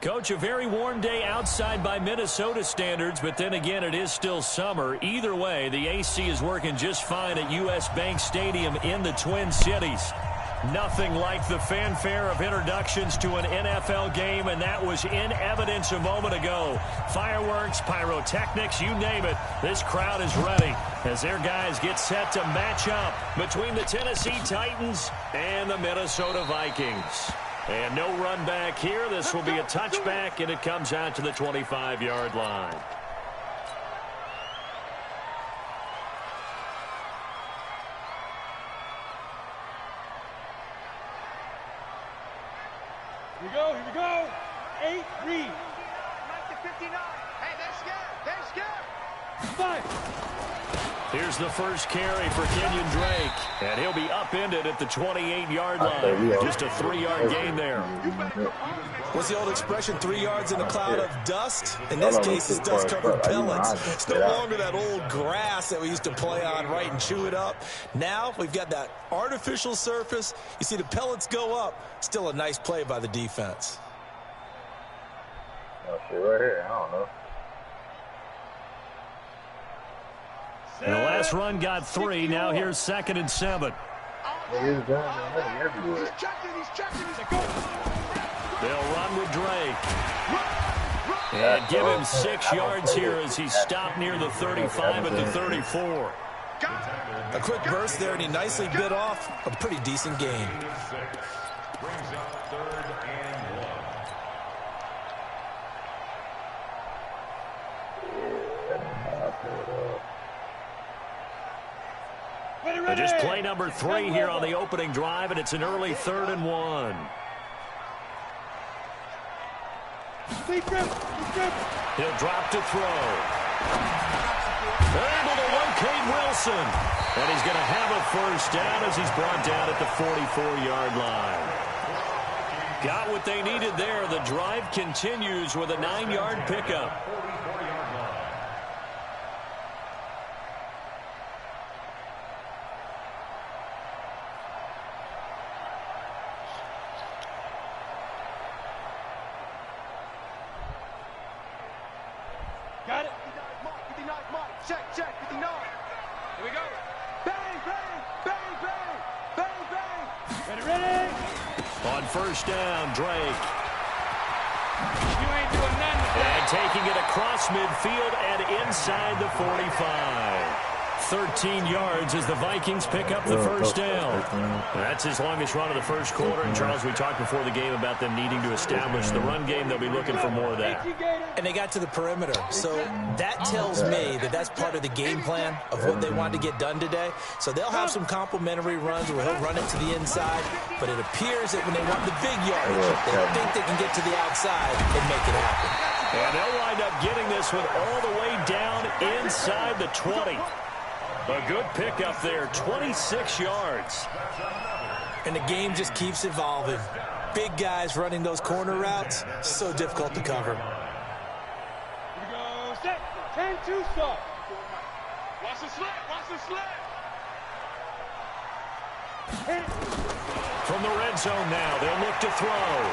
Coach, a very warm day outside by Minnesota standards, but then again, it is still summer. Either way, the AC is working just fine at U.S. Bank Stadium in the Twin Cities. Nothing like the fanfare of introductions to an NFL game, and that was in evidence a moment ago. Fireworks, pyrotechnics, you name it. This crowd is ready as their guys get set to match up between the Tennessee Titans and the Minnesota Vikings. And no run back here. This will be a touchback, and it comes out to the 25-yard line. Here we go, here we go. 8, read. 59. Hey, they're scared. They're scared. 5. Here's the first carry for Kenyon Drake, and he'll be upended at the 28-yard line. Just a 3-yard gain there. What's the old expression, 3 yards in a cloud of dust? In this case, it's dust-covered pellets. It's no longer that old grass that we used to play on, right, and chew it up. Now we've got that artificial surface. You see the pellets go up. Still a nice play by the defense. Oh, shit, right here. I don't know. And the last run got 3. Now here's 2nd and 7. He's everywhere. He's checking. They'll run with Drake. And give him 6 yards here as he's stopped near the 35 at the 34. A quick burst there, and he nicely bit off a pretty decent gain. Just play number 3 here on the opening drive, and it's an early 3rd and 1. He'll drop to throw. They're able to locate Wilson. And he's going to have a first down as he's brought down at the 44-yard line. Got what they needed there. The drive continues with a 9-yard pickup. Got it. 59, Mark. Check. 59. Here we go. Bang, bang, bang, bang, bang, bang. Ready. On first down, Drake. You ain't doing nothing. And taking it across midfield and inside the 45. 13 yards as the Vikings pick up the first down. That's his longest run of the first quarter. And, Charles, we talked before the game about them needing to establish the run game. They'll be looking for more of that. And they got to the perimeter. So that tells me that that's part of the game plan of what they want to get done today. So they'll have some complimentary runs where he'll run it to the inside. But it appears that when they want the big yardage, they think they can get to the outside and make it happen. And they'll wind up getting this one all the way down inside the 20. A good pickup there, 26 yards. And the game just keeps evolving. Big guys running those corner routes, so difficult to cover. Here we go. Set. 10-2 stop. Watch the slant. From the red zone now, they'll look to throw.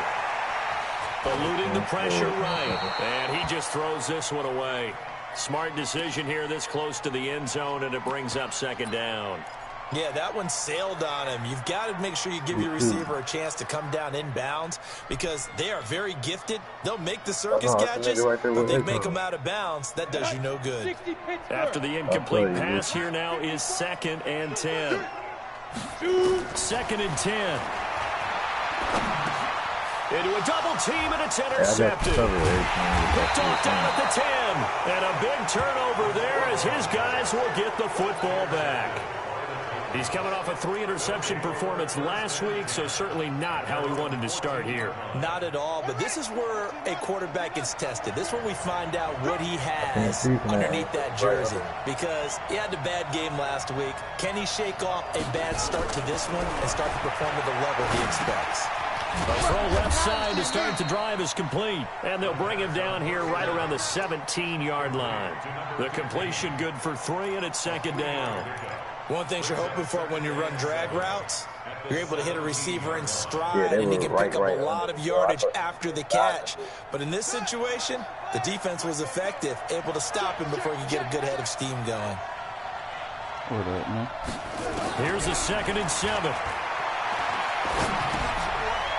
Eluding the pressure right. And he just throws this one away. Smart decision here this close to the end zone, and it brings up 2nd down. Yeah, that one sailed on him. You've got to make sure you give your receiver a chance to come down inbounds because they are very gifted. They'll make the circus catches, but they make them out of bounds. That does you no good. After the incomplete pass, here now is 2nd and 10. 2nd and 10. Into a double team, and it's intercepted. Picked off down at the 10. And a big turnover there as his guys will get the football back. He's coming off a 3-interception performance last week, so certainly not how he wanted to start here. Not at all, but this is where a quarterback gets tested. This is where we find out what he has underneath that jersey. Because he had a bad game last week. Can he shake off a bad start to this one and start to perform at the level he expects? The throw left side to start the drive is complete. And they'll bring him down here right around the 17-yard line. The completion good for 3, and it's 2nd down. One thing you're hoping for when you run drag routes, You're able to hit a receiver in stride, and he can pick up a lot of yardage after the catch. But in this situation, the defense was effective, able to stop him before he could get a good head of steam going. Here's a 2nd and 7.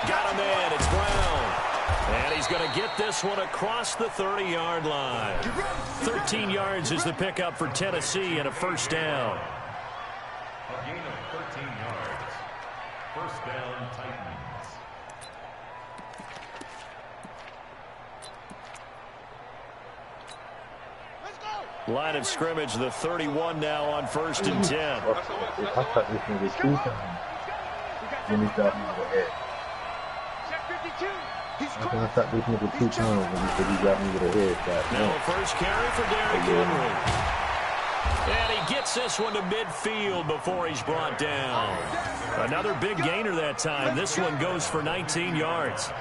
Got a man. It's Brown. And he's going to get this one across the 30-yard line. 13 yards is the pickup for Tennessee and a first down. A gain of 13 yards. First down, Titans. Line of scrimmage, the 31 now on 1st and 10. I cut this nigga 2 times. Then he got me in the head. I cut this nigga 2 times when he said he got me with a head. Now first carry for Derrick Henry. And he gets this one to midfield before he's brought down. Another big gainer that time. This one goes for 19 yards.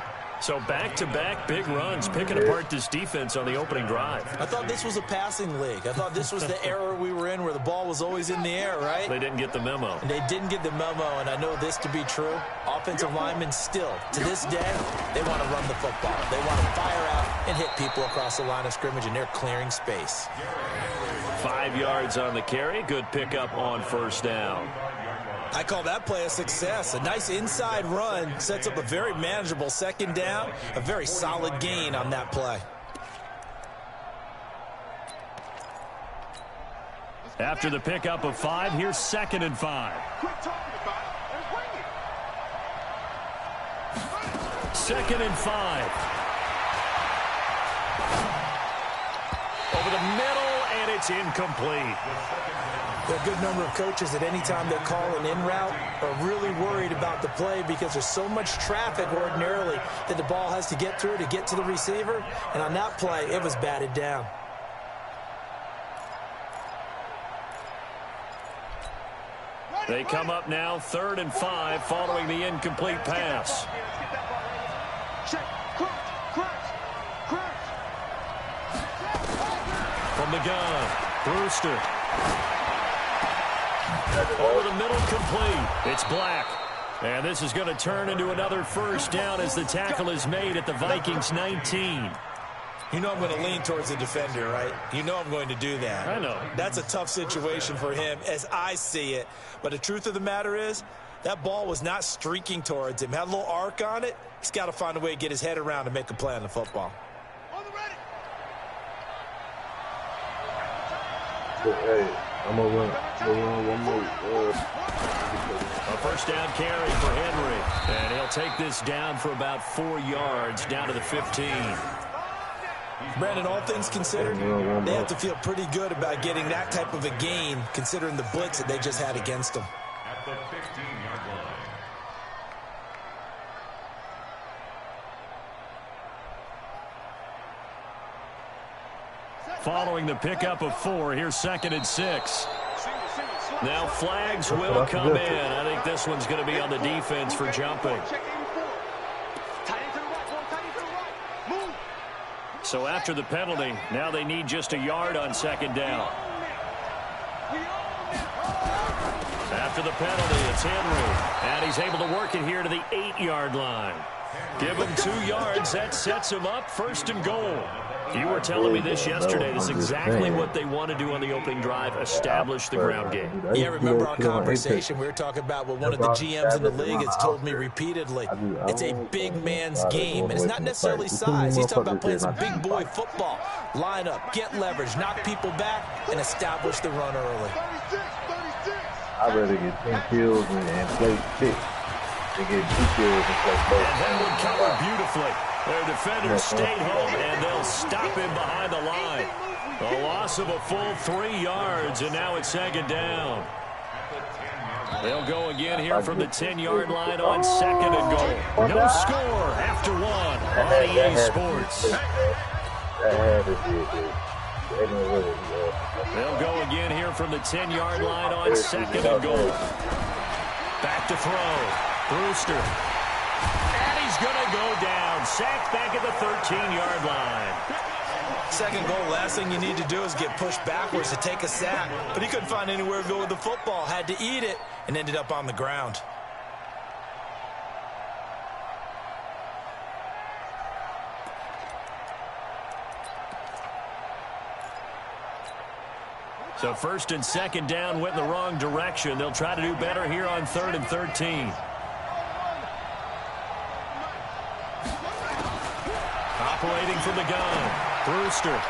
So back-to-back big runs, picking apart this defense on the opening drive. I thought this was a passing league. I thought this was the era we were in where the ball was always in the air, right? They didn't get the memo. And they didn't get the memo, and I know this to be true. Offensive linemen still, to this day, they want to run the football. They want to fire out and hit people across the line of scrimmage, and they're clearing space. 5 yards on the carry. Good pickup on first down. I call that play a success. A nice inside run sets up a very manageable 2nd down. A very solid gain on that play. After the pickup of 5, here's 2nd and 5. 2nd and 5. Over the middle, and it's incomplete. There are a good number of coaches that any time they call an in route are really worried about the play because there's so much traffic ordinarily that the ball has to get through to get to the receiver. And on that play, it was batted down. They come up now 3rd and 5 following the incomplete pass. From the gun, Brewster. Over the middle, complete. It's Black. And this is going to turn into another first down as the tackle is made at the Vikings 19. You know I'm going to lean towards the defender, right? You know I'm going to do that. I know. That's a tough situation for him as I see it. But the truth of the matter is, that ball was not streaking towards him. Had a little arc on it. He's got to find a way to get his head around and make a play on the football. Hey, I'm going to run one more. A first down carry for Henry. And he'll take this down for about 4 yards down to the 15. Brandon, all things considered, they have to feel pretty good about getting that type of a gain considering the blitz that they just had against them. At the 15-yard line. Following the pickup of 4, here's 2nd and 6. Now flags will come in. I think this one's going to be on the defense for jumping. So after the penalty, now they need just a yard on 2nd down. After the penalty, it's Henry. And he's able to work it here to the 8-yard line. Give him 2 yards. That sets him up 1st and goal. You were telling me this yesterday. This is exactly what they want to do on the opening drive, establish the ground game. Yeah, remember our conversation? We were talking about what one of the GMs in the league has told me repeatedly. It's a big man's game, and it's not necessarily size. He's talking about playing some big boy football. Line up, get leverage, knock people back, and establish the run early. I'd rather get 10 kills and play 6. They get 2 kills and play 4. And that one covered beautifully. Their defenders stayed home, and they'll stop him behind the line. A loss of a full 3 yards, and now it's 2nd down. They'll go again here from the 10-yard line on 2nd and goal. No score after 1 on EA Sports. They'll go again here from the 10-yard line on 2nd and goal. Back to throw. Brewster. And he's going to go down. Sacked back at the 13-yard line. 2nd goal, last thing you need to do is get pushed backwards to take a sack. But he couldn't find anywhere to go with the football. Had to eat it and ended up on the ground. So first and second down went in the wrong direction. They'll try to do better here on 3rd and 13. Operating from the gun. Brewster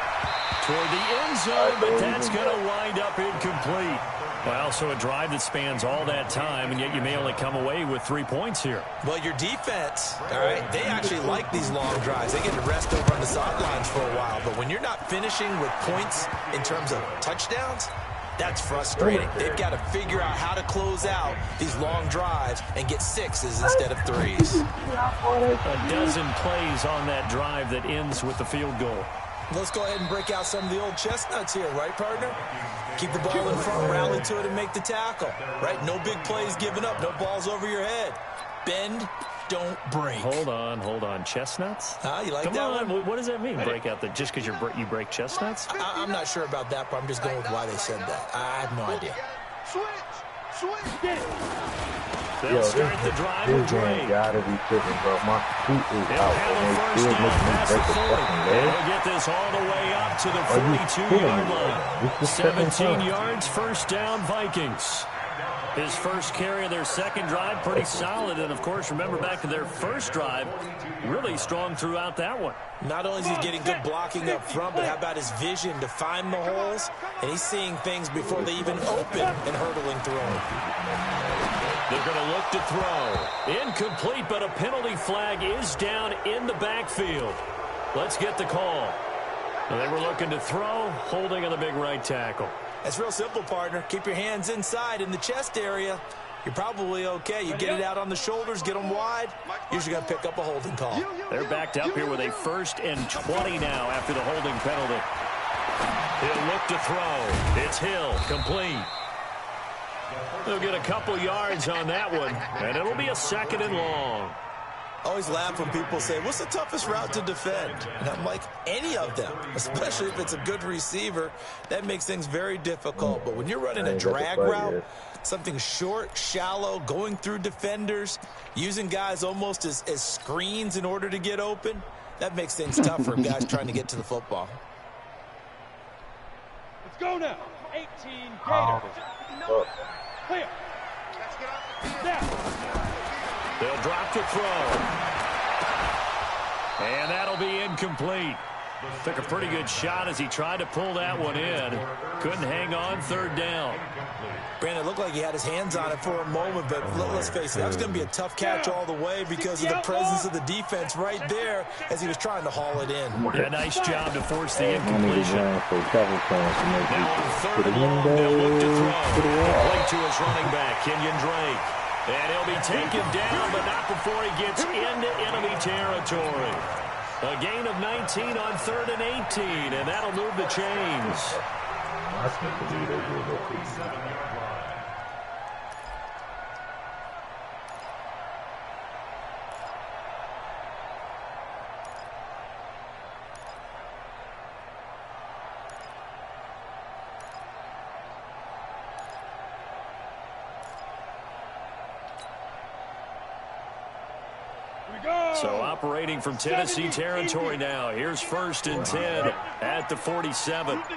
toward the end zone, but that's going to wind up incomplete. Well, so a drive that spans all that time, and yet you may only come away with 3 points here. Well, your defense, all right, they actually like these long drives. They get to rest over on the sidelines for a while. But when you're not finishing with points in terms of touchdowns, that's frustrating. They've got to figure out how to close out these long drives and get 6s instead of 3s. A dozen plays on that drive that ends with the field goal. Let's go ahead and break out some of the old chestnuts here, right, partner? Keep the ball in front, rally to it, and make the tackle, right? No big plays given up, no balls over your head. Bend, don't break. Hold on. Chestnuts? You like Come that on. one? What does that mean, break out? Just because you break chestnuts? I'm not sure about that, but I'm just going with why they said that. I have no idea. They'll start the drive with Drake. Gotta be tripping, bro. My feet is They'll out, have and a they first still down make me past break the the 40. fucking leg. They'll get this all the way up to the Are you 42-yard kidding me? line. This is the second 17 time. yards, first down, Vikings. His first carry of their second drive, pretty solid. And, of course, remember back to their first drive, really strong throughout that one. Not only is he getting good blocking up front, but how about his vision to find the holes? And he's seeing things before they even open and hurtling through them. They're going to look to throw. Incomplete, but a penalty flag is down in the backfield. Let's get the call. Well, they were looking to throw, holding on the big right tackle. It's real simple, partner. Keep your hands inside in the chest area. You're probably okay. You get it out on the shoulders, get them wide. Usually going to pick up a holding call. They're backed up here with a 1st and 20 now after the holding penalty. He'll look to throw. It's Hill, complete. They'll get a couple yards on that one, and it'll be a 2nd and long. Always laugh when people say, what's the toughest route to defend? And I'm like, any of them, especially if it's a good receiver. That makes things very difficult. But when you're running a drag route, something short, shallow, going through defenders, using guys almost as screens in order to get open, that makes things tough for guys trying to get to the football. Let's go now. 18 Gators. Clear. They'll drop to throw. And that'll be incomplete. Took a pretty good shot as he tried to pull that one in. Couldn't hang on, 3rd down. Brandon, it looked like he had his hands on it for a moment, but let's face it, that was going to be a tough catch all the way because of the presence of the defense right there as he was trying to haul it in. Yeah, nice job to force the incompletion. Now on 3rd and long, window, they'll look to throw. Complete to his running back, Kenyon Drake. And he'll be taken down, but not before he gets into enemy territory. A gain of 19 on 3rd and 18, and that'll move the chains. So operating from Tennessee territory now. Here's 1st and 10 at the 47. $100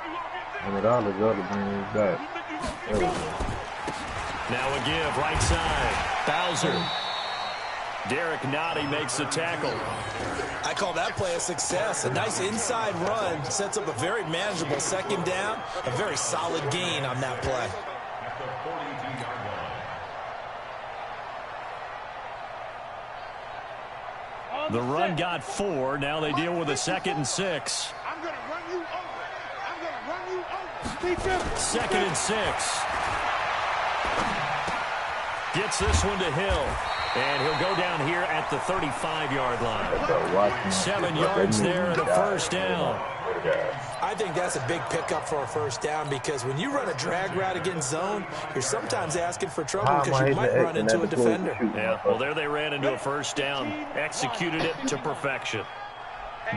to bring it back. Now a give, right side. Bowser. Derek Nottie makes the tackle. I call that play a success. A nice inside run sets up a very manageable 2nd down. A very solid gain on that play. The run got 4. Now they deal with a 2nd and 6. I'm going to run you over. I'm going to run you over. 2nd and 6. Gets this one to Hill. And he'll go down here at the 35-yard line. 7 yards there and a 1st down. I think that's a big pickup for a 1st down because when you run a drag route against zone, you're sometimes asking for trouble because you might run into a defender. Yeah, well, there they ran into a 1st down. Executed it to perfection.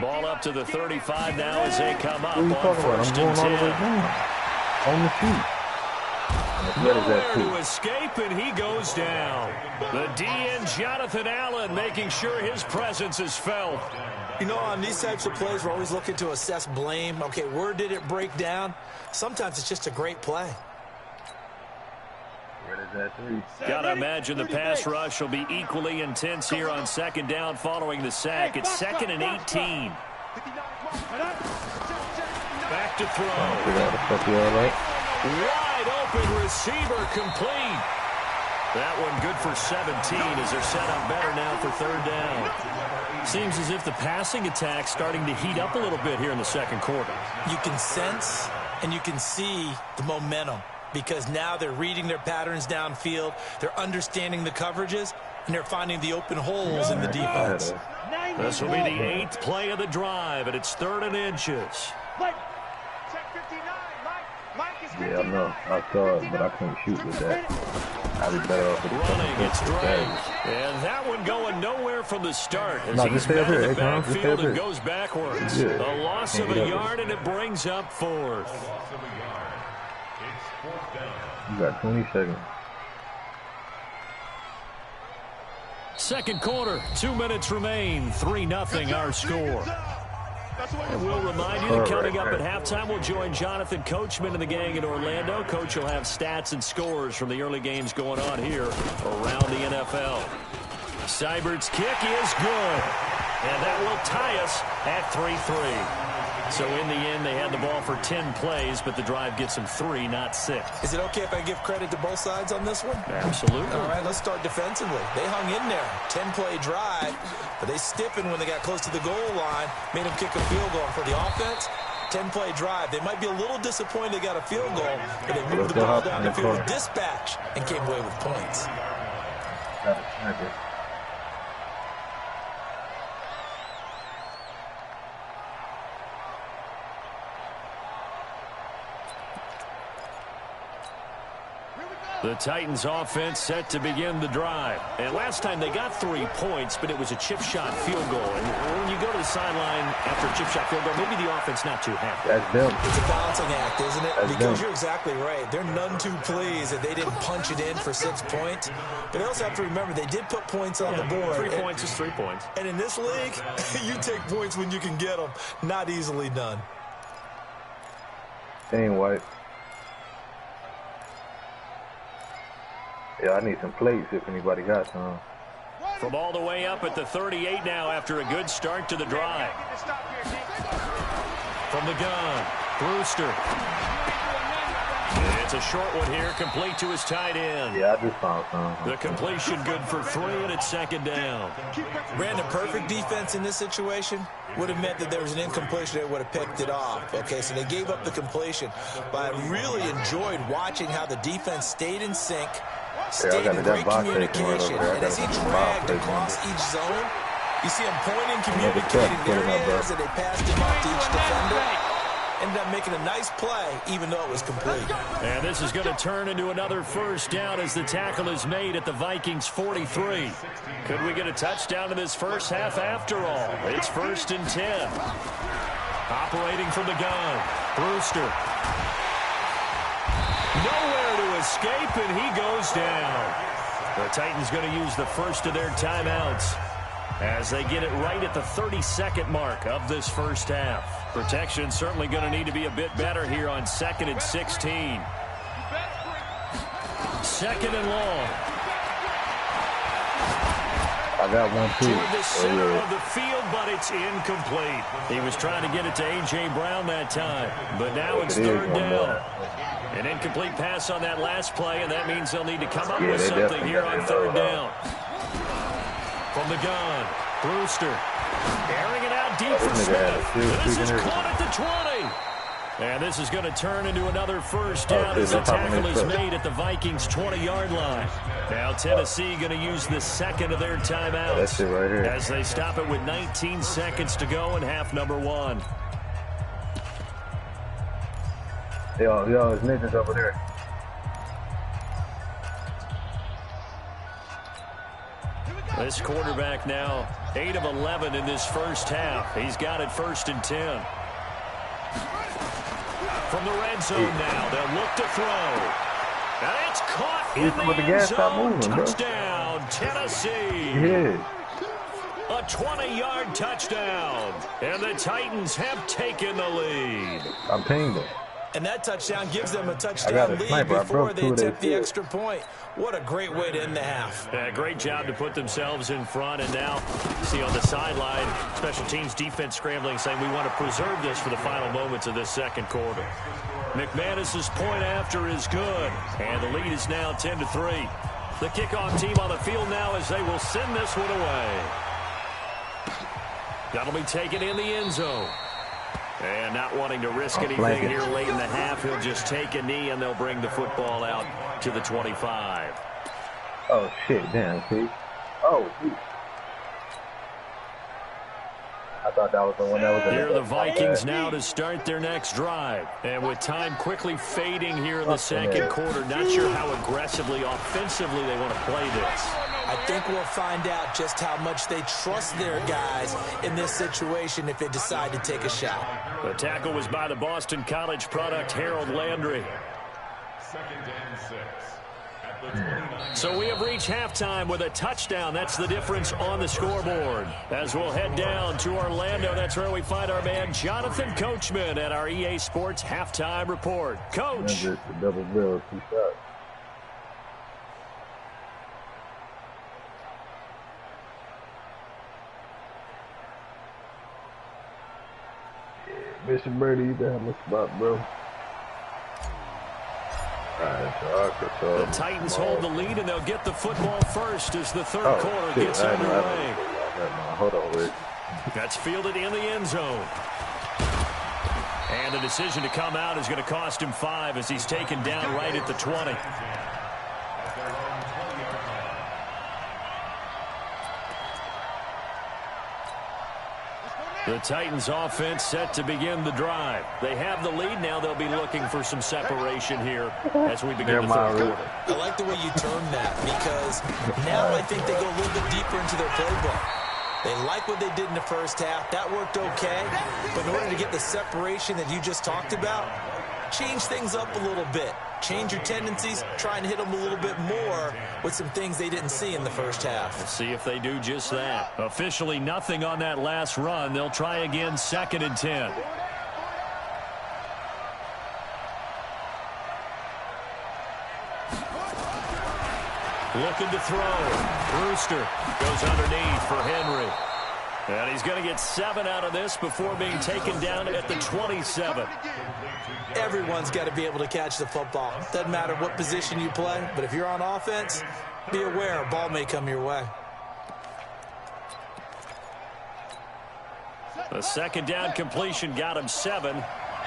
Ball up to the 35 now as they come up on 1st and 10. On the feet. Nowhere to escape, and he goes down. The DN, Jonathan Allen, making sure his presence is felt. You know, on these types of plays, we're always looking to assess blame. Okay, where did it break down? Sometimes it's just a great play. Gotta imagine the pass rush will be equally intense here on second down following the sack. It's 2nd and 18. Back to throw. Wide open receiver complete. That one good for 17 as they're set up better now for 3rd down. Seems as if the passing attack's starting to heat up a little bit here in the second quarter. You can sense and you can see the momentum because now they're reading their patterns downfield, they're understanding the coverages, and they're finding the open holes in the defense. This will be the 8th play of the drive, and it's 3rd and inches. Yeah, I know. I saw it, but I couldn't shoot with that. I'd be better off with running. It's Drake. And that one going nowhere from the start as he's met in the backfield and goes backwards. A loss of a yard, and it brings up 4th. You got 20 seconds. Second quarter, 2 minutes remain. 3-0 our score. And we'll remind you that coming up at halftime, we'll join Jonathan Coachman and the gang in Orlando. Coach will have stats and scores from the early games going on here around the NFL. Seibert's kick is good, and that will tie us at 3-3. So in the end, they had the ball for 10 plays, but the drive gets them 3, not 6. Is it okay if I give credit to both sides on this one? Absolutely. All right, let's start defensively. They hung in there. 10-play drive, but they stiffened when they got close to the goal line, made them kick a field goal. For the offense, 10-play drive. They might be a little disappointed they got a field goal, but they moved the ball down the field with dispatch and came away with points. The Titans offense set to begin the drive. And last time they got 3 points, but it was a chip shot field goal. And when you go to the sideline after a chip shot field goal, maybe the offense not too happy. That's them. It's a balancing act, isn't it? That's because them. You're exactly right. They're none too pleased that they didn't punch it in for 6 points. But they also have to remember they did put points on the board. 3 points is 3 points. And in this league, you take points when you can get them. Not easily done. Ain't white. Yeah, I need some plates if anybody got some. From all the way up at the 38 now after a good start to the drive. From the gun, Brewster. It's a short one here, complete to his tight end. Yeah, I just found some. The completion good for 3, and it's 2nd down. Brandon, perfect defense in this situation would have meant that there was an incompletion that would have picked it off. Okay, so they gave up the completion. But I really enjoyed watching how the defense stayed in sync, stayed in great communication. And as he dragged across each zone, you see him pointing, communicating their areas, and they passed him off to each defender. Ended up making a nice play, even though it was complete. And this is going to turn into another first down as the tackle is made at the Vikings 43. Could we get a touchdown in this first half after all? It's 1st and 10. Operating from the gun, Brewster. Nowhere to escape, and he goes down. The Titans going to use the first of their timeouts as they get it right at the 32nd mark of this first half. Protection certainly going to need to be a bit better here on 2nd and 16. 2nd and long. I got one too. Toward the center of the field, but it's incomplete. He was trying to get it to A.J. Brown that time, but now it's 3rd down. An incomplete pass on that last play, and that means they'll need to come up with something here on 3rd down. From the gun, Brewster. Airing it out deep for Smith. This is caught at the 20. And this is going to turn into another first down as the tackle is made at the Vikings' 20-yard line. Now Tennessee going to use the 2nd of their timeouts. That's it right here. As they stop it with 19 seconds to go in half number 1. Yo, it's Nathan's over there. This quarterback now 8 of 11 in this first half. He's got it 1st and 10. From the red zone now, they'll look to throw. And it's caught in the end zone. Touchdown, Tennessee. Yeah. A 20-yard touchdown. And the Titans have taken the lead. I'm paying them. And that touchdown gives them a touchdown lead before they attempt the extra point. What a great way to end the half. Yeah, great job to put themselves in front. And now, see on the sideline, special teams defense scrambling, saying we want to preserve this for the final moments of this second quarter. McManus's point after is good. And the lead is now 10-3. The kickoff team on the field now as they will send this one away. That'll be taken in the end zone. And not wanting to risk anything here late in the half, he'll just take a knee and they'll bring the football out to the 25. Oh, shit, damn, see? Oh, geez. I thought that was the one that was... Here are the Vikings now to start their next drive. And with time quickly fading here in the second quarter, not sure how aggressively, offensively they want to play this. I think we'll find out just how much they trust their guys in this situation if they decide to take a shot. The tackle was by the Boston College product, Harold Landry. 2nd and 6. At the 29. So we have reached halftime with a touchdown. That's the difference on the scoreboard. As we'll head down to Orlando, that's where we find our man Jonathan Coachman at our EA Sports Halftime Report. Coach. Double bill, 2 shots. Mission Birdie, you have a spot, bro. The Titans hold the lead, and they'll get the football first as the third quarter gets underway. Hold on, Rick. That's fielded in the end zone. And the decision to come out is going to cost him 5 as he's taken down right at the 20. The Titans offense set to begin the drive. They have the lead. Now they'll be looking for some separation here as we begin the third quarter. I like the way you termed that because now I think they go a little bit deeper into their playbook. They like what they did in the first half. That worked okay. But in order to get the separation that you just talked about, change things up a little bit. Change your tendencies, try and hit them a little bit more with some things they didn't see in the first half. We'll see if they do just that. Officially nothing on that last run. They'll try again 2nd and 10. Looking to throw. Brewster goes underneath for Henry. And he's going to get 7 out of this before being taken down at the 27. Everyone's got to be able to catch the football. Doesn't matter what position you play, but if you're on offense, be aware a ball may come your way. The 2nd down completion got him 7.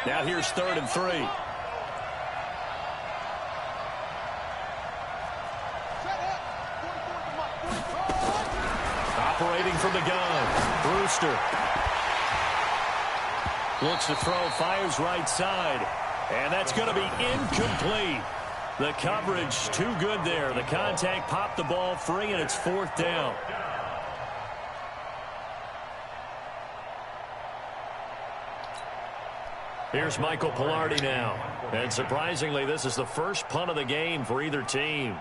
Now here's 3rd and 3. Operating from the gun. Brewster looks to throw, fires right side, and that's going to be incomplete. The coverage too good there. The contact popped the ball free, and it's 4th down. Here's Michael Pilardi now. And surprisingly, this is the first punt of the game for either team.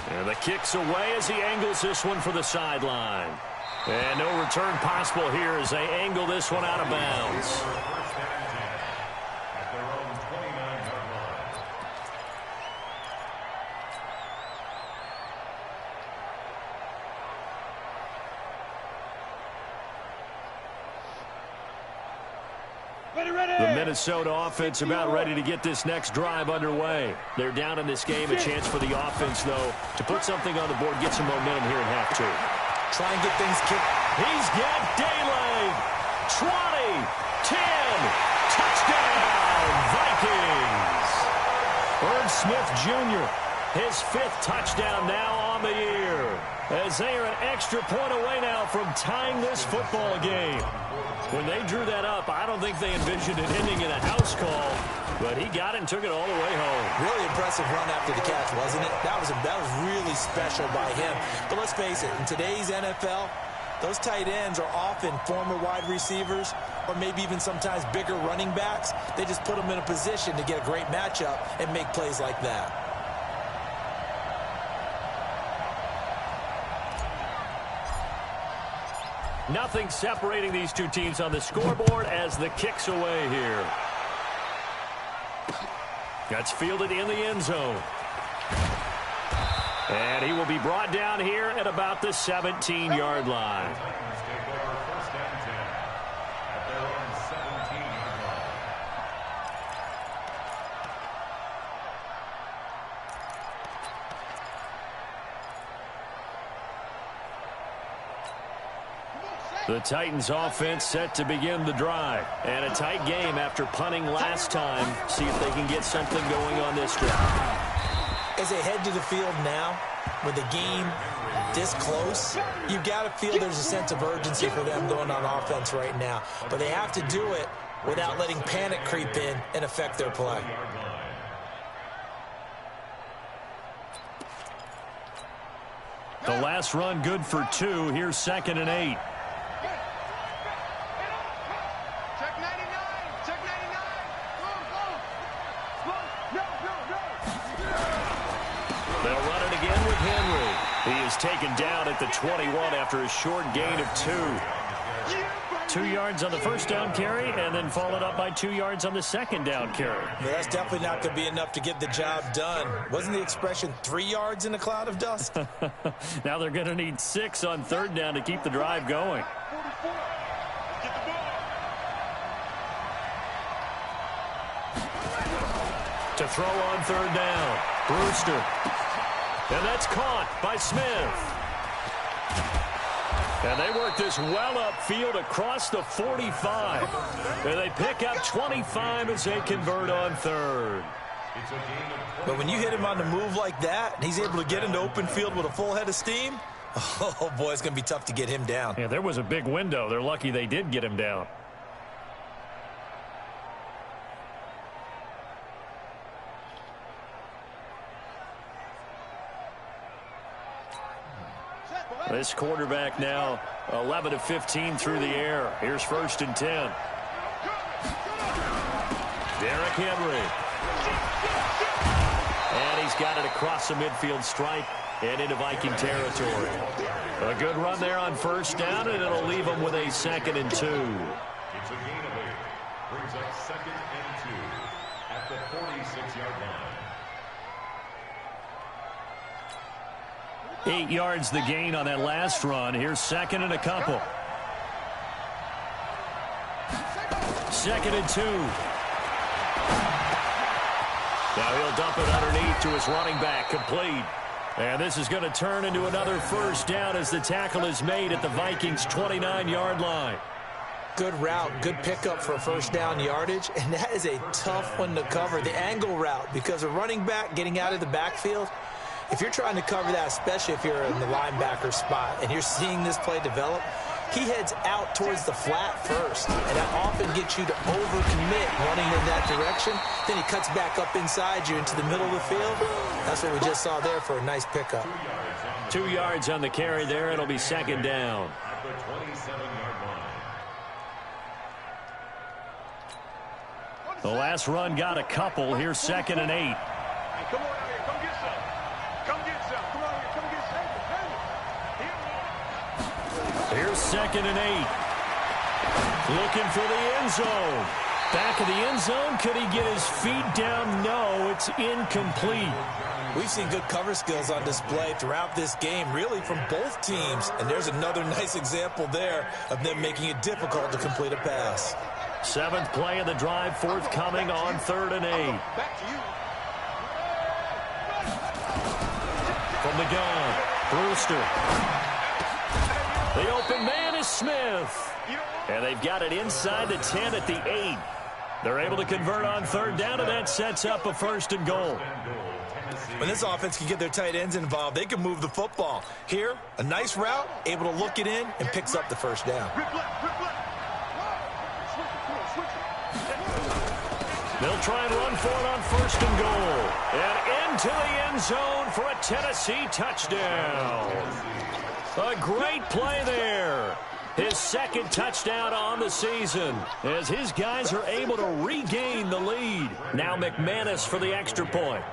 And the kick's away as he angles this one for the sideline. And no return possible here as they angle this one out of bounds. The Minnesota offense about ready to get this next drive underway. They're down in this game. A chance for the offense, though, to put something on the board, get some momentum here in half 2. Try and get things kicked. He's got daylight. 20, 10, touchdown, Vikings. Irv Smith Jr., his 5th touchdown now on the year. As they are an extra point away now from tying this football game. When they drew that up, I don't think they envisioned it ending in a house call, but he got it and took it all the way home. Really impressive run after the catch, wasn't it? That was really special by him. But let's face it, in today's NFL, those tight ends are often former wide receivers or maybe even sometimes bigger running backs, they just put them in a position to get a great matchup and make plays like that. Nothing separating these two teams on the scoreboard as the kick's away here. That's fielded in the end zone. And he will be brought down here at about the 17-yard line. The Titans offense set to begin the drive. And a tight game after punting last time. See if they can get something going on this drive. As they head to the field now, with the game this close, you've got to feel there's a sense of urgency for them going on offense right now. But they have to do it without letting panic creep in and affect their play. The last run good for 2. Here's 2nd and 8. He is taken down at the 21 after a short gain of 2. 2 yards on the first down carry and then followed up by 2 yards on the second down carry. Yeah, that's definitely not going to be enough to get the job done. Wasn't the expression 3 yards in a cloud of dust? Now they're going to need 6 on 3rd down to keep the drive going. To throw on 3rd down, Brewster. And that's caught by Smith. And they work this well upfield across the 45. And they pick up 25 as they convert on 3rd. But when you hit him on the move like that, and he's able to get into open field with a full head of steam, oh boy, it's going to be tough to get him down. Yeah, there was a big window. They're lucky they did get him down. This quarterback now 11 of 15 through the air. Here's 1st and 10. Derrick Henry. And he's got it across the midfield stripe and into Viking territory. A good run there on 1st down, and it'll leave them with a 2nd and 2. It's a gain of 8. Brings up 2nd and 2 at the 46-yard line. 8 yards the gain on that last run. Here's 2nd and a couple. 2nd and 2. Now he'll dump it underneath to his running back, complete. And this is going to turn into another 1st down as the tackle is made at the Vikings' 29-yard line. Good route, good pickup for 1st down yardage, and that is a tough one to cover. The angle route, because a running back getting out of the backfield, if you're trying to cover that, especially if you're in the linebacker spot and you're seeing this play develop, he heads out towards the flat first, and that often gets you to overcommit running in that direction. Then he cuts back up inside you into the middle of the field. That's what we just saw there for a nice pickup. 2 yards on the carry there. It'll be 2nd down. At the 27-yard line. The last run got a couple. Here's 2nd and 8. Hey, come on out here. Come get some. Come get some. Come on here. Come get some. Here's 2nd and 8. Looking for the end zone. Back of the end zone. Could he get his feet down? No, it's incomplete. We've seen good cover skills on display throughout this game, really from both teams. And there's another nice example there of them making it difficult to complete a pass. 7th play of the drive forthcoming on 3rd and 8. Back to you. From the gun, Brewster. The open man is Smith. And they've got it inside the 10 at the 8. They're able to convert on 3rd down, and that sets up a 1st and goal. When this offense can get their tight ends involved, they can move the football. Here, a nice route, able to look it in, and picks up the 1st down. They'll try and run for it on 1st and goal. And into the end zone for a Tennessee touchdown. A great play there. His second touchdown on the season as his guys are able to regain the lead. Now MarcNyce for the extra point.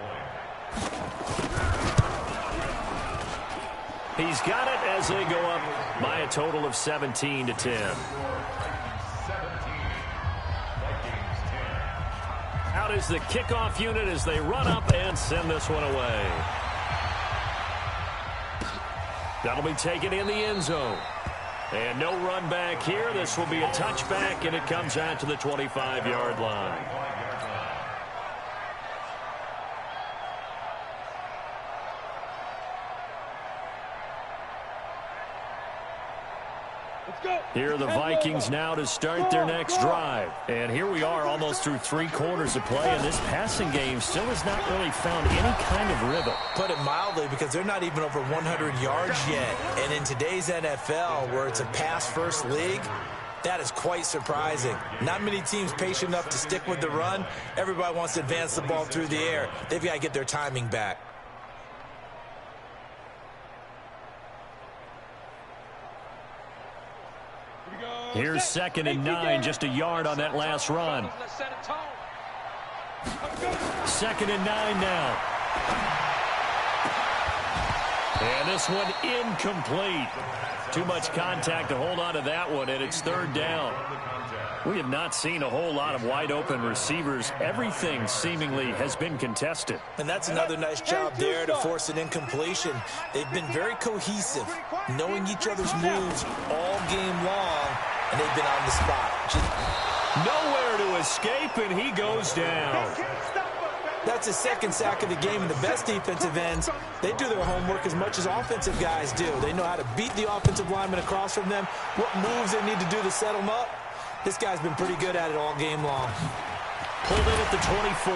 He's got it as they go up by a total of 17-10. Out is the kickoff unit as they run up and send this one away. That'll be taken in the end zone. And no run back here. This will be a touchback, and it comes out to the 25-yard line. Here are the Vikings now to start their next drive. And here we are almost through 3 quarters of play, and this passing game still has not really found any kind of rhythm. Put it mildly, because they're not even over 100 yards yet. And in today's NFL, where it's a pass-first league, that is quite surprising. Not many teams patient enough to stick with the run. Everybody wants to advance the ball through the air. They've got to get their timing back. Here's 2nd and 9, just a yard on that last run. 2nd and 9 now. And this one incomplete. Too much contact to hold on to that one, and it's 3rd down. We have not seen a whole lot of wide-open receivers. Everything seemingly has been contested. And that's another nice job there to force an incompletion. They've been very cohesive, knowing each other's moves all game long, and they've been on the spot. Nowhere to escape, and he goes down. That's his 2nd sack of the game, and the best defensive ends, they do their homework as much as offensive guys do. They know how to beat the offensive lineman across from them, what moves they need to do to set them up. This guy's been pretty good at it all game long. Pulled in at the 24.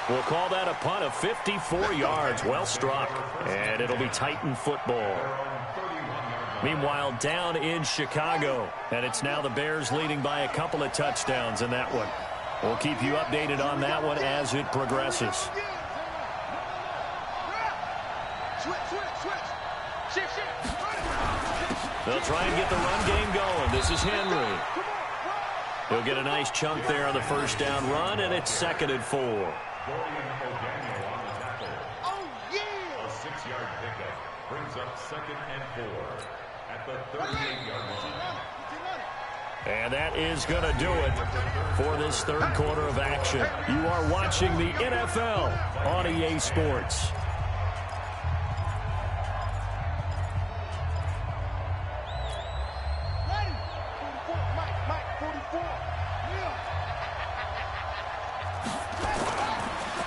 We'll call that a punt of 54 yards. Well struck. And it'll be Titan football. Meanwhile, down in Chicago. And it's now the Bears leading by a couple of touchdowns in that one. We'll keep you updated on that one as it progresses. They'll try and get the run game going. This is Henry. He'll get a nice chunk there on the 1st down run, and it's 2nd and 4. Oh, yeah! A 6-yard pickup brings up 2nd and 4 at the 38-yard line. And that is going to do it for this 3rd quarter of action. You are watching the NFL on EA Sports.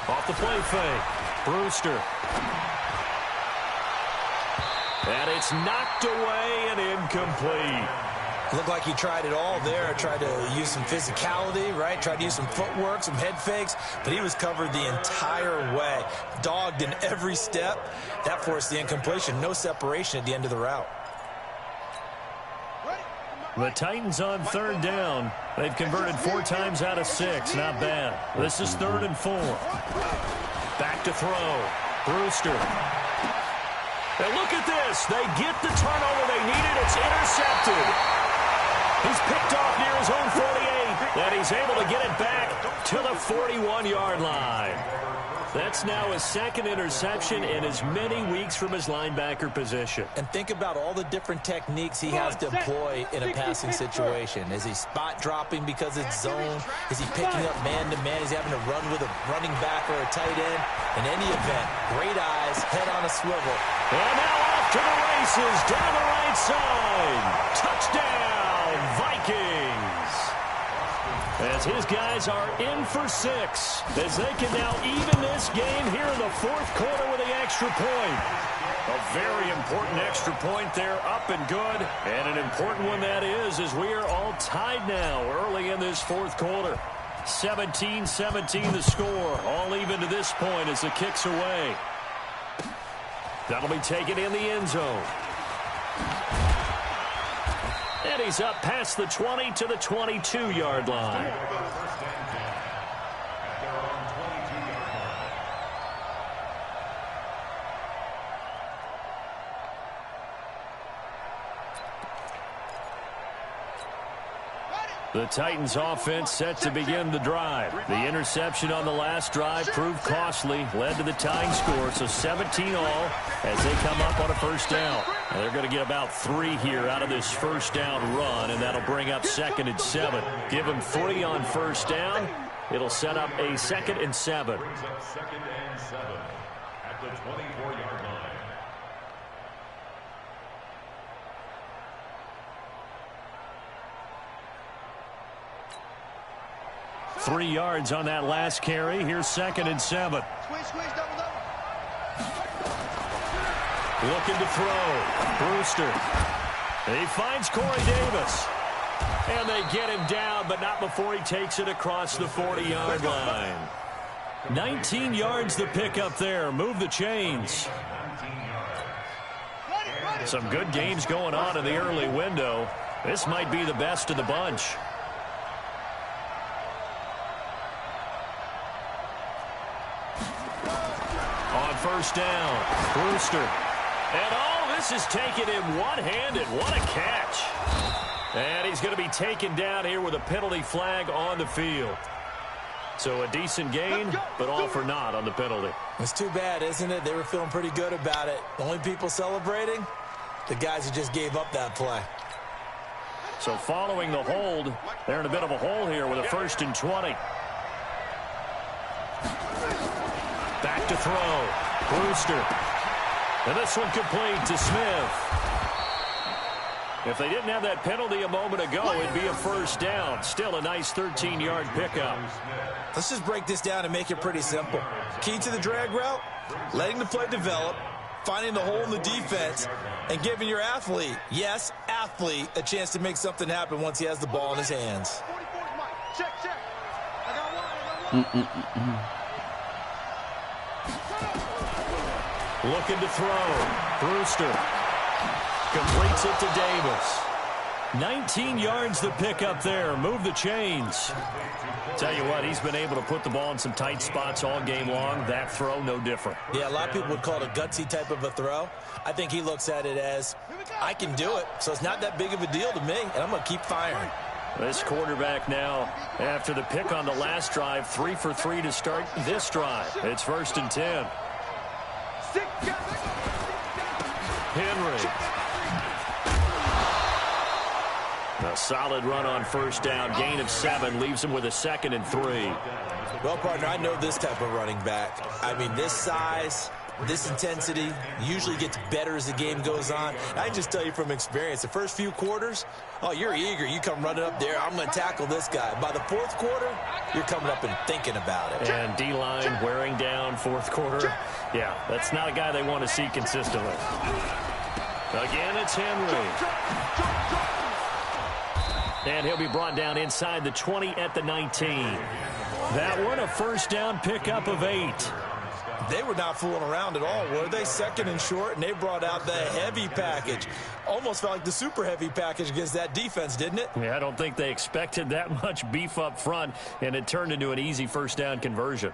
Off the play fake, Brewster. And it's knocked away and incomplete. Looked like he tried it all there. Tried to use some physicality, right? Tried to use some footwork, some head fakes, but he was covered the entire way. Dogged in every step. That forced the incompletion. No separation at the end of the route. The Titans on 3rd down. They've converted 4 times out of 6. Not bad. This is 3rd and 4. Back to throw. Brewster. And look at this. They get the turnover they needed. It's intercepted. He's picked off near his own 48. And he's able to get it back to the 41-yard line. That's now his 2nd interception in as many weeks from his linebacker position. And think about all the different techniques he has to employ in a passing situation. Is he spot dropping because it's zone? Is he picking up man-to-man? Is he having to run with a running back or a tight end? In any event, great eyes, head on a swivel. And now off to the races down the right side. Touchdown, Vikings. As his guys are in for 6, as they can now even this game here in the 4th quarter with the extra point. A very important extra point there, up and good. And an important one that is, as we are all tied now early in this 4th quarter. 17-17 the score, all even to this point as the kick's away. That'll be taken in the end zone. And he's up past the 20 to the 22-yard line. The Titans offense set to begin the drive. The interception on the last drive proved costly, led to the tying score, so 17 all as they come up on a first down. And they're going to get about 3 here out of this first down run, and that'll bring up 2nd and 7. Give them 3 on first down. It'll set up a 2nd and 7. Brings up 2nd and 7 at the 24-yard line. 3 yards on that last carry. Here's 2nd and 7. Looking to throw. Brewster. He finds Corey Davis. And they get him down, but not before he takes it across the 40-yard line. 19 yards the pickup there. Move the chains. Some good games going on in the early window. This might be the best of the bunch. On first down, Brewster. And this is taken in one-handed. What a catch. And he's going to be taken down here with a penalty flag on the field. So a decent gain, but all for naught on the penalty. It's too bad, isn't it? They were feeling pretty good about it. The only people celebrating, the guys who just gave up that play. So following the hold, they're in a bit of a hole here with a 1st and 20. Back to throw. Brewster. And this one complete to Smith. If they didn't have that penalty a moment ago, it'd be a first down. Still a nice 13-yard pickup. Let's just break this down and make it pretty simple. Key to the drag route, letting the play develop, finding the hole in the defense, and giving your athlete, yes, athlete, a chance to make something happen once he has the ball in his hands. Looking to throw. Brewster completes it to Davis. 19 yards the pickup there. Move the chains. Tell you what, he's been able to put the ball in some tight spots all game long. That throw, no different. Yeah, a lot of people would call it a gutsy type of a throw. I think he looks at it as, I can do it, so it's not that big of a deal to me, and I'm going to keep firing. This quarterback now, after the pick on the last drive, 3 for 3 to start this drive. It's 1st and 10. Henry. A solid run on first down. Gain of 7 leaves him with a 2nd and 3. Well, partner, I know this type of running back. I mean, this size, this intensity usually gets better as the game goes on. I can just tell you from experience, the first few quarters, oh, you're eager. You come running up there, I'm going to tackle this guy. By the 4th quarter, you're coming up and thinking about it. And D-line wearing down 4th quarter. Yeah, that's not a guy they want to see consistently. Again, it's Henry. And he'll be brought down inside the 20 at the 19. That one, a first down pickup of 8. They were not fooling around at all, were they? 2nd and short, and they brought out the heavy package. Almost felt like the super heavy package against that defense, didn't it? Yeah, I don't think they expected that much beef up front, and it turned into an easy first down conversion.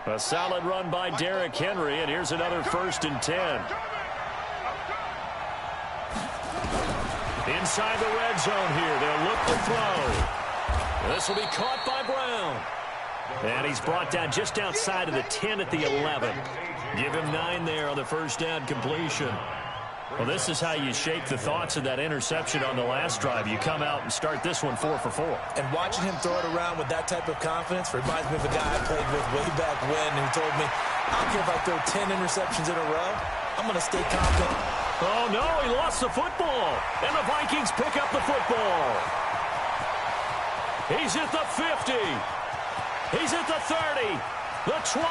A solid run by Derrick Henry, and here's another 1st and 10. Inside the red zone here, they'll look to throw. This will be caught by Brown. And he's brought down just outside of the 10 at the 11. Give him 9 there on the first down completion. Well, this is how you shake the thoughts of that interception on the last drive. You come out and start this one 4 for 4. And watching him throw it around with that type of confidence reminds me of a guy I played with way back when who told me, I don't care if I throw 10 interceptions in a row, I'm going to stay confident. Oh, no, he lost the football. And the Vikings pick up the football. He's at the 50. He's at the 30, the 20,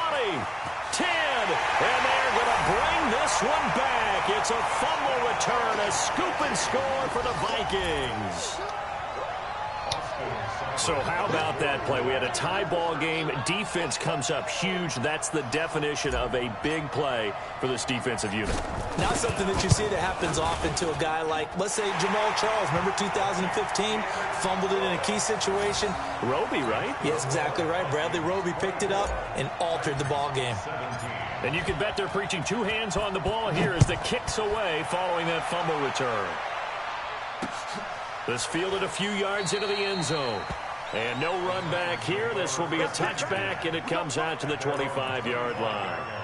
10, and they're going to bring this one back. It's a fumble return, a scoop and score for the Vikings. So how about that play? We had a tie ball game. Defense comes up huge. That's the definition of a big play for this defensive unit. Not something that you see that happens often to a guy like, let's say, Jamal Charles. Remember 2015? Fumbled it in a key situation. Roby, right? Yes, exactly right. Bradley Roby picked it up and altered the ball game. And you can bet they're preaching 2 hands on the ball here as the kick's away following that fumble return. This fielded a few yards into the end zone. And no run back here. This will be a touchback, and it comes out to the 25-yard line.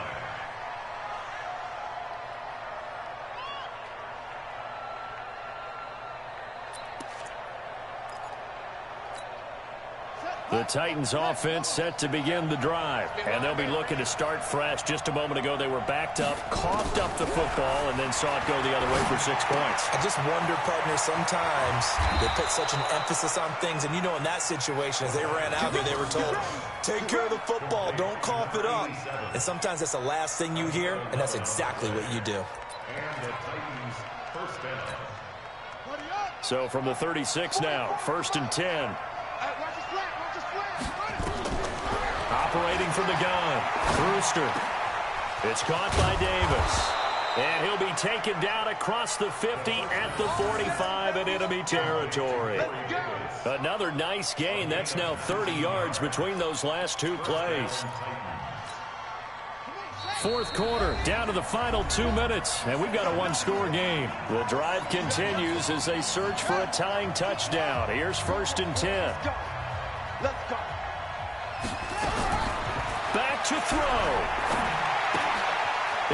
The Titans offense set to begin the drive, and they'll be looking to start fresh. Just a moment ago, they were backed up, coughed up the football, and then saw it go the other way for 6 points. I just wonder, partner, sometimes they put such an emphasis on things, and you know in that situation, as they ran out there, they were told, take care of the football, don't cough it up. And sometimes that's the last thing you hear, and that's exactly what you do. And the Titans first down. So from the 36 now, 1st and 10. Operating from the gun, Brewster. It's caught by Davis. And he'll be taken down across the 50 at the 45 in enemy territory. Another nice gain. That's now 30 yards between those last 2 plays. 4th quarter, down to the final 2 minutes, and we've got a 1-score game. The drive continues as they search for a tying touchdown. Here's 1st and 10. Let's go. Back to throw.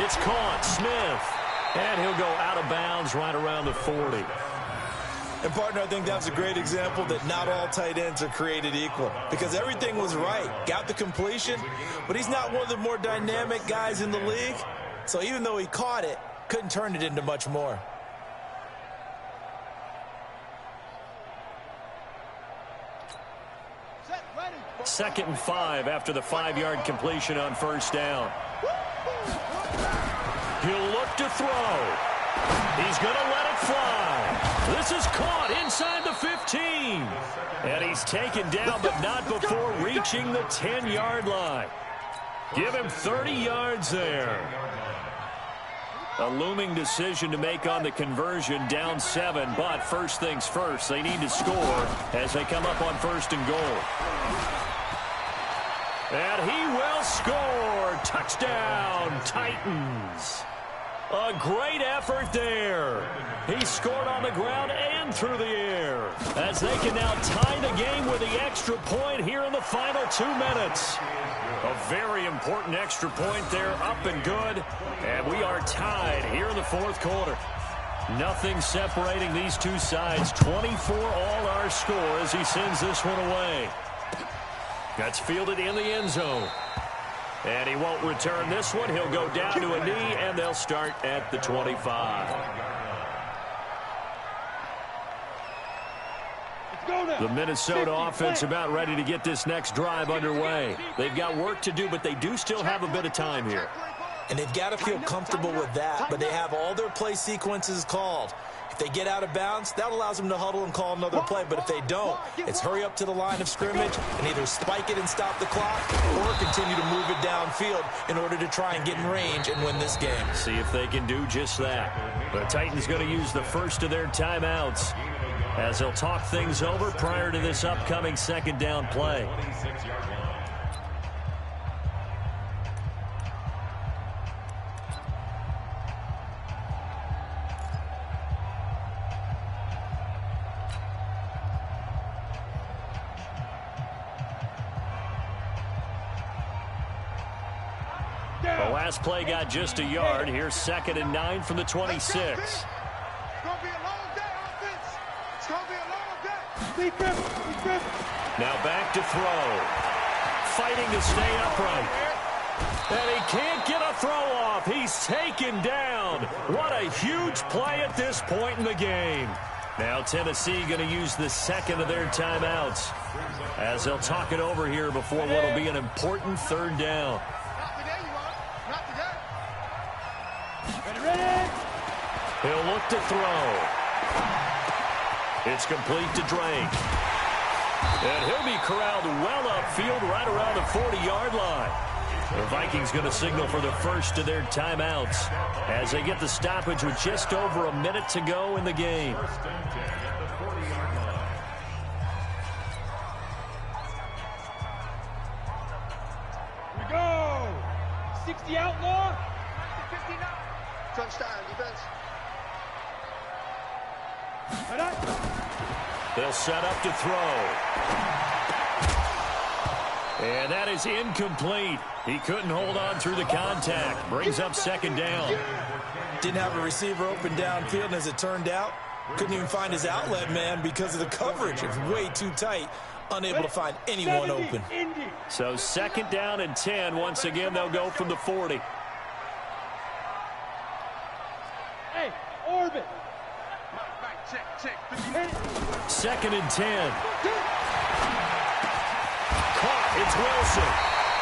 It's caught, Smith. And he'll go out of bounds right around the 40. And, partner, I think that's a great example that not all tight ends are created equal. Because everything was right. Got the completion, but he's not one of the more dynamic guys in the league. So even though he caught it, couldn't turn it into much more. Second and 5 after the 5-yard completion on 1st down. He'll look to throw. He's going to let it fly. This is caught inside the 15. And he's taken down, but not before reaching the 10-yard line. Give him 30 yards there. A looming decision to make on the conversion, down 7, but first things first, they need to score as they come up on 1st and goal. And he will score. Touchdown, Titans. A great effort there. He scored on the ground and through the air as they can now tie the game with the extra point here in the final 2 minutes. A very important extra point there, up and good. And we are tied here in the 4th quarter. Nothing separating these two sides. 24 all our score as he sends this one away. That's fielded in the end zone. And he won't return this one. He'll go down to a knee, and they'll start at the 25. The Minnesota offense about ready to get this next drive underway. They've got work to do, but they do still have a bit of time here. And they've got to feel comfortable with that, but they have all their play sequences called. If they get out of bounds, that allows them to huddle and call another play. But if they don't, it's hurry up to the line of scrimmage and either spike it and stop the clock or continue to move it downfield in order to try and get in range and win this game. See if they can do just that. The Titans going to use the first of their timeouts as they'll talk things over prior to this upcoming 2nd down play. The last play got just a yard. Here's 2nd and 9 from the 26. It's going to be a long day, offense. It's going to be a long day. Defense. Now back to throw. Fighting to stay upright. And he can't get a throw off. He's taken down. What a huge play at this point in the game. Now Tennessee going to use the 2nd of their timeouts as they'll talk it over here before what will be an important 3rd down. He'll look to throw. It's complete to Drake. And he'll be corralled well upfield right around the 40-yard line. The Vikings going to signal for the first of their timeouts as they get the stoppage with just over a minute to go in the game. We go. 60 outlaw. 59. Touchdown, defense. Right on. They'll set up to throw. And that is incomplete. He couldn't hold on through the contact. Brings up second down. Didn't have a receiver open downfield, and as it turned out, couldn't even find his outlet man because of the coverage. It was way too tight. Unable to find anyone open. So second down and 10. Once again, they'll go from the 40. Hey, orbit. Second and 10. Caught. It's Wilson.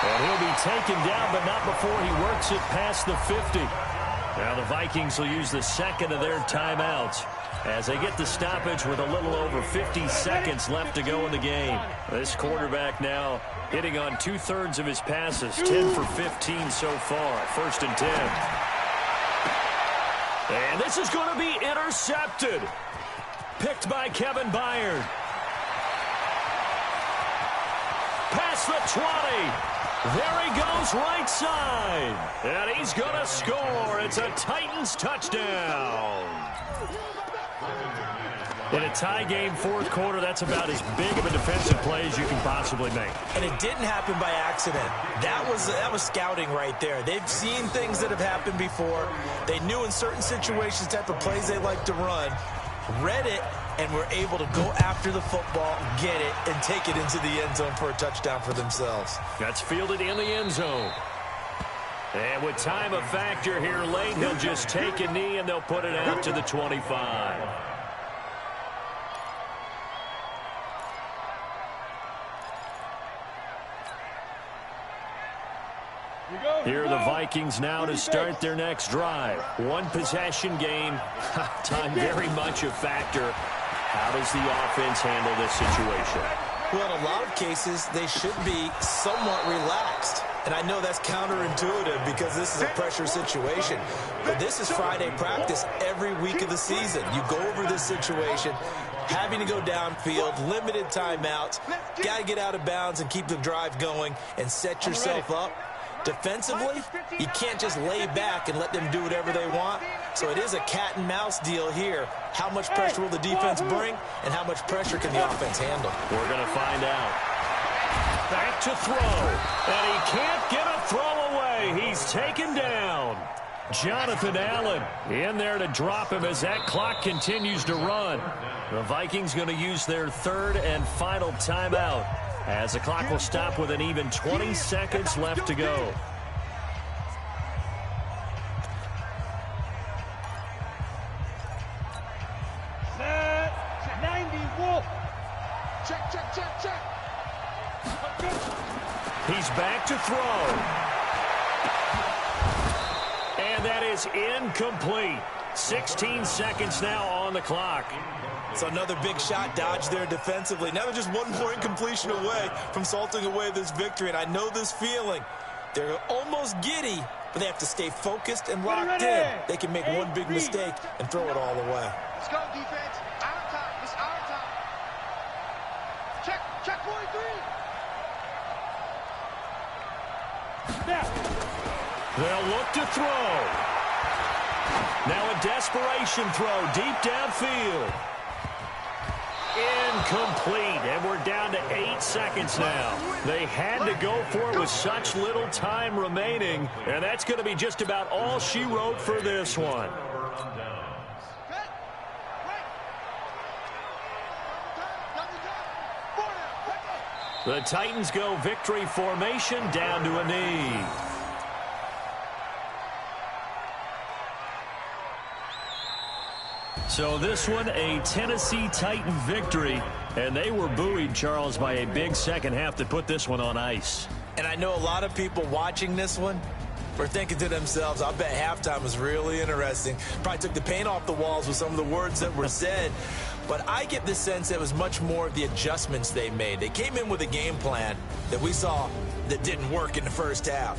And he'll be taken down, but not before he works it past the 50. Now the Vikings will use the second of their timeouts as they get the stoppage with a little over 50 seconds left to go in the game. This quarterback now hitting on 2/3 of his passes, 10 for 15 so far. First and 10. And this is going to be intercepted. Picked by Kevin Byard. Past the 20. There he goes, right side. And he's going to score. It's a Titans touchdown. In a tie game, fourth quarter, that's about as big of a defensive play as you can possibly make. And it didn't happen by accident. That was scouting right there. They've seen things that have happened before. They knew in certain situations the type of plays they like to run, read it, and were able to go after the football, get it, and take it into the end zone for a touchdown for themselves. That's fielded in the end zone. And with time a factor here late, he'll just take a knee, and they'll put it out to the 25. Here are the Vikings now to start their next drive. One possession game. Time very much a factor. How does the offense handle this situation? Well, in a lot of cases, they should be somewhat relaxed. And I know that's counterintuitive because this is a pressure situation. But this is Friday practice every week of the season. You go over this situation, having to go downfield, limited timeouts, got to get out of bounds and keep the drive going and set yourself up. Defensively, you can't just lay back and let them do whatever they want. So it is a cat and mouse deal here. How much pressure will the defense bring, and how much pressure can the offense handle? We're going to find out. Back to throw. And he can't get a throw away. He's taken down. Jonathan Allen in there to drop him as that clock continues to run. The Vikings going to use their third and final timeout, as the clock will stop with an even 20 seconds left to go. Set 90 Wolf. Check. He's back to throw. And that is incomplete. 16 seconds now on the clock. So another big shot dodged there defensively. Now they're just one more incompletion away from salting away this victory. And I know this feeling. They're almost giddy, but they have to stay focused and locked in. They can make one big mistake and throw it all away. Let's go, defense. Our time. It's our time. Check 43. Now. They'll look to throw. Now a desperation throw deep downfield. Incomplete, and we're down to 8 seconds now. They had to go for it with such little time remaining, and that's going to be just about all she wrote for this one. The Titans go victory formation down to a knee. So this one, a Tennessee Titan victory, and they were buoyed, Charles, by a big second half that put this one on ice. And I know a lot of people watching this one were thinking to themselves, I bet halftime was really interesting. Probably took the paint off the walls with some of the words that were said. But I get the sense it was much more of the adjustments they made. They came in with a game plan that we saw that didn't work in the first half.